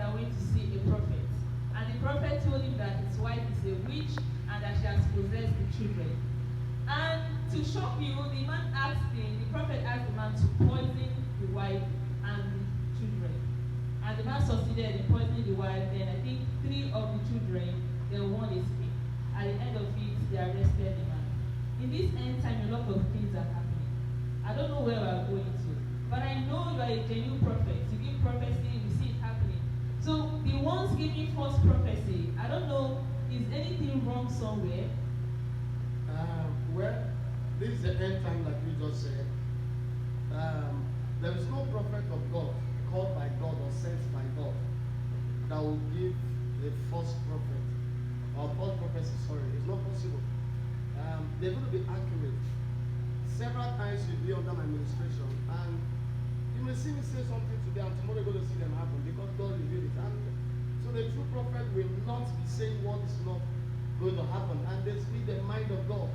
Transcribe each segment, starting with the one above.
that went to see a prophet. And the prophet told him that his wife is a witch and that she has possessed the children. And to shock you, the prophet asked the man to poison the wife and the children. And the man succeeded in poisoning the wife. Then I think 3 of the children, then 1 escaped. At the end of it, they arrested the man. In this end time, a lot of things are happening. I don't know where we are going to, but I know you are a genuine prophet. You give prophecy, you see it happening. So the ones giving false prophecy, I don't know, is anything wrong somewhere? Well, this is the end time, like we just said. There is no prophet of God called by God or sent by God that will give a false prophet or false prophecy. Sorry, it's not possible. They're going to be accurate. Several times you'll be under my administration, and you may see me say something today, and tomorrow you're going to see them happen because God revealed it. And so the true prophet will not be saying what is not going to happen, and they speak the mind of God.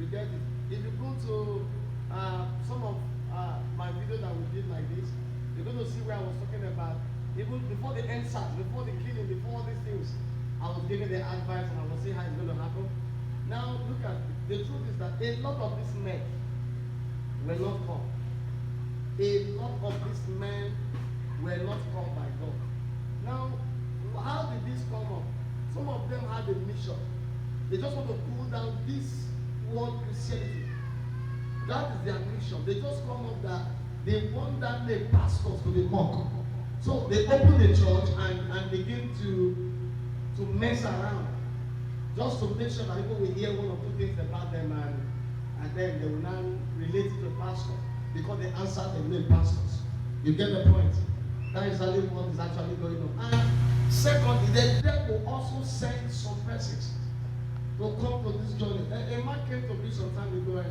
You get it? If you go to some of my videos that we did like this, you're going to see where I was talking about even before the NSAT, before the killing, before all these things. I was giving the advice and I was saying how it's going to happen. Now look at it. The truth is that a lot of these men were not called. A lot of these men were not called by God. Now, how did this come up? Some of them had a mission. They just want to pull down this world Christianity. That is their mission. They just come up that they want that name pastors to be mocked. So they open the church and begin to mess around. Just to make sure that people will hear 1 or 2 things about them and then they will now relate it to pastor because they answer the name pastors. You get the point? That is exactly what is actually going on. And secondly, the devil also send some persons to come to this journey. A man came to me some time ago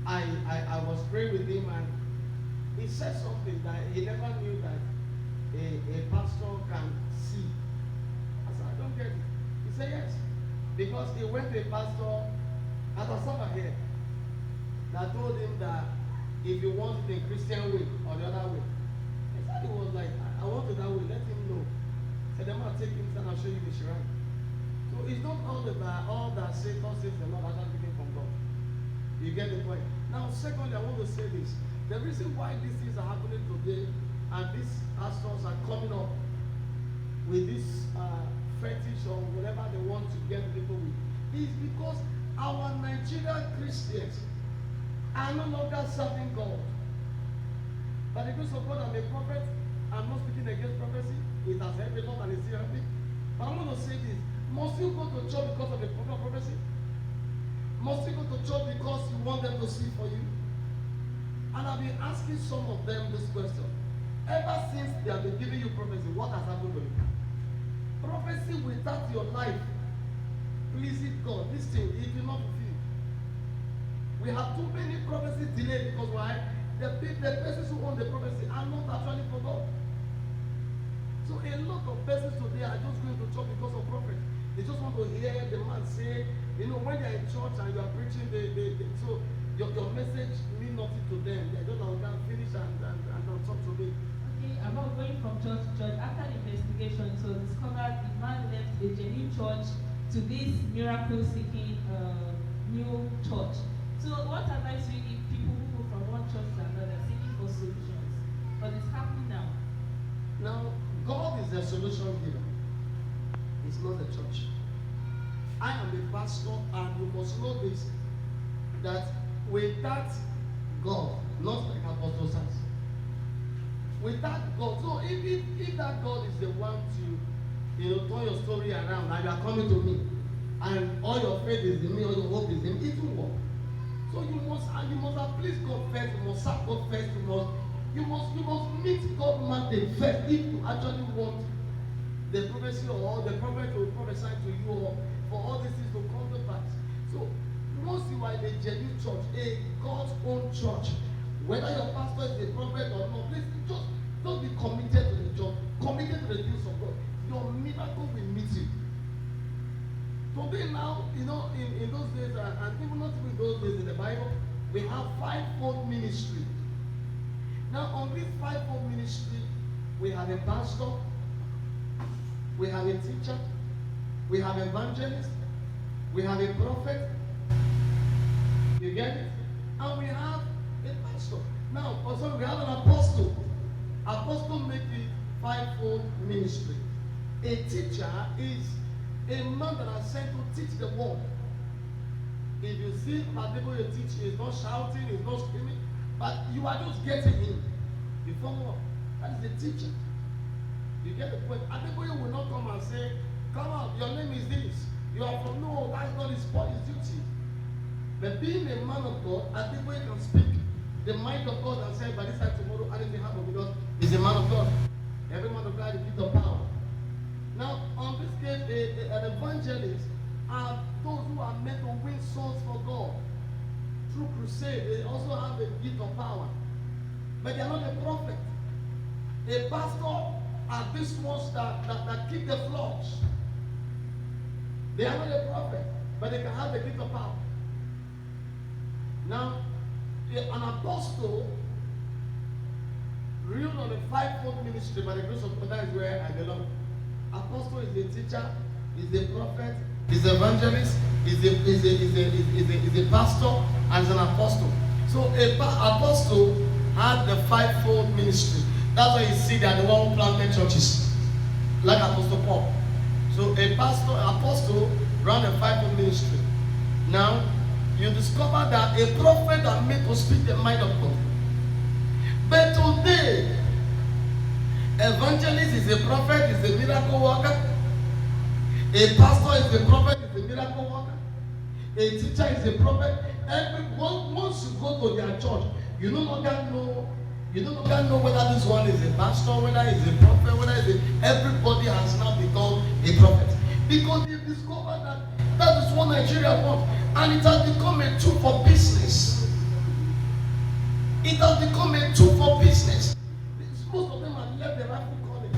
and I was praying with him and he said something that he never knew that a pastor can see. I said, I don't get it. He said, yes. Because he went to a pastor at a summer here that told him that if you want it in Christian way or the other way. He said he was like, I want it that way, let him know. He said, I'm going to take him and I'll show you the shrine. So it's not all that Satan says the Lord actually taken from God. You get the point? Now, secondly, I want to say this. The reason why these things are happening today and these pastors are coming up with this fetish or whatever they want to get people with is because our Nigerian Christians are no longer serving God. By the grace of God, I'm a prophet. I'm not speaking against prophecy. It has helped a lot and it's still helping. But I'm going to say this. Must you go to church because of the prophecy? Must you go to church because you want them to see for you? And I've been asking some of them this question. Ever since they have been giving you prophecy, what has happened to you? Prophecy without your life pleasing God. This thing, it will not fulfill. We have too many prophecies delayed because why? The persons who own the prophecy are not actually for God. So a lot of persons today are just going to church because of prophet. They just want to hear the man say, you know, when they're in church and you are preaching, so your message means nothing to them. They don't know how to finish and don't talk to me. Okay, about going from church to church. After the investigation, it was discovered the man left a genuine church to this miracle-seeking new church. So what advice do you give people who go from one church to another seeking for solutions? But it's happening now. Now, God is the solution giver. It's not the church. I am a pastor and you must know this, that without God, not like Apostle says, without God, so if that God is the one to, turn your story around and you are coming to me and all your faith is in me, all your hope is in me, it will work. So you must have pleased God first, you must serve God first, you must meet God mandate first if you actually want the prophecy or the prophet will prophesy to you or for all these things to come to pass. So once you are in a genuine church, a God's own church, whether your pastor is a prophet or not, please just be committed to the job, committed to the things of God. Your miracle will meet you. Today now, in those days, and even not even those days in the Bible, we have fivefold ministry. Now on this fivefold ministry, we have a pastor, we have a teacher, we have evangelist, we have a prophet. You get it? And we have a pastor. Now, also we have an apostle. Apostle makes it fivefold ministry. A teacher is a man that is sent to teach the word. If you see people you teach, he's not shouting, he's not screaming, but you are just getting him. You follow up. That is the teacher. You get the point. People will not come and say, come out, your name is this. You are from, no, that's not his duty. But being a man of God, people can speak the mind of God and say, by this time tomorrow, anything happen because he's a man of God. Every man of God is given of power. Now, on this case, an evangelist are those who are meant to win souls for God. Through crusade, they also have a gift of power. But they are not a prophet. A pastor are these ones that keep the flocks. They are not a prophet, but they can have the gift of power. Now, an apostle ruled on the fivefold ministry by the grace of God. That is where I belong. Apostle is a teacher, is a prophet, is an evangelist, is a pastor, and is an apostle. So a apostle had the fivefold ministry. That's why you see that the one who planted churches, like Apostle Paul. So a pastor, apostle ran a fivefold ministry. Now you discover that a prophet are made to speak the mind of God. But today, evangelist is a prophet, is a miracle worker. A pastor is a prophet, is a miracle worker. A teacher is a prophet. Once you go to their church, you no longer know whether this one is a pastor, whether he's a prophet, everybody has now become a prophet. Because they've discovered that is what Nigeria wants. And it has become a tool for business. It has become a tool for business. Most of them have left the rightful calling.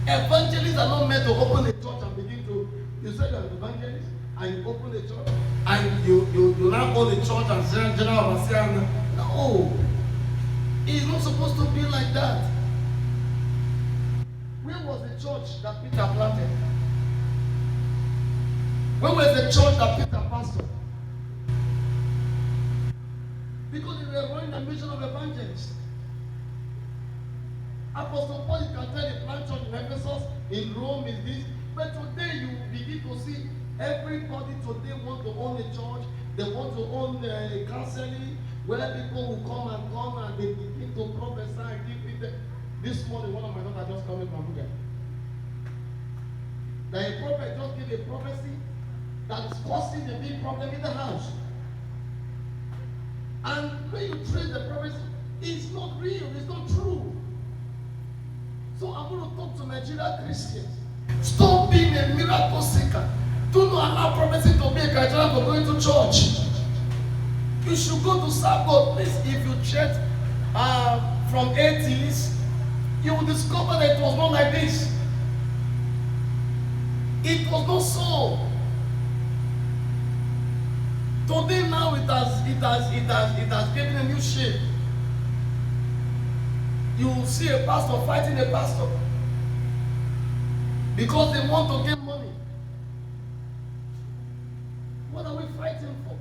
Evangelists are not meant to open a church and begin to, you say you're an evangelist and you open a church and you now own a church and say general overseer. No. It's not supposed to be like that. Where was the church that Peter planted? Where was the church that Peter pastored? Because they were running the mission of evangelists. Apostle Paul, you can tell the plant church in Ephesus, in Rome is this. But today you begin to see everybody today want to own a church. They want to own a counseling where people will come and they begin to prophesy and give people. This morning, one of my daughters just coming from Abuja. That a prophet just gave a prophecy that is causing a big problem in the house. And when you trace the prophecy, it's not real, it's not true. So I'm going to talk to Nigerian Christians. Stop being a miracle seeker. Do not allow prophecy to be a criteria for going to church. You should go to serve God. Please, if you check from 80s, you will discover that it was not like this. It was not so. Today now it has given a new shape. You will see a pastor fighting a pastor because they want to get money. What are we fighting for?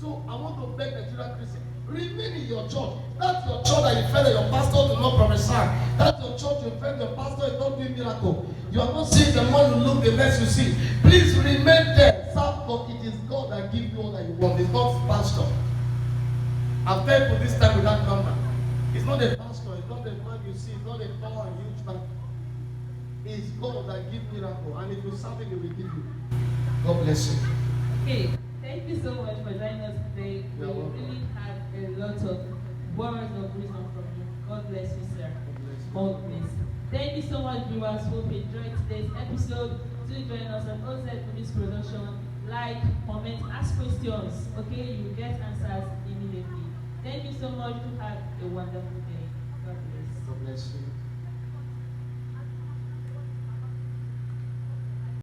So I want to beg Nigerian Christians, remain in your church. That's your church that you felt that your pastor did not prophesy. That's your church you felt your pastor is not doing miracle. You are not seeing the more you look, the less you see. Please remain there. Serve God. It is God that gives you all that you want. It's not pastor. I've told you this time without number. It's not a pastor. It's not the man you see. It's not a power and huge man. It's God that gives miracle. And if you serve Him, He will give you. God bless you. Okay. Thank you so much for joining us today. We really had a lot of words of wisdom from you. God bless you, sir. God bless. Thank you so much, viewers. Hope you enjoyed today's episode. Do join us on OZ Movies Production. Like, comment, ask questions. Okay, you will get answers immediately. Thank you so much. You have a wonderful day. God bless. God bless you.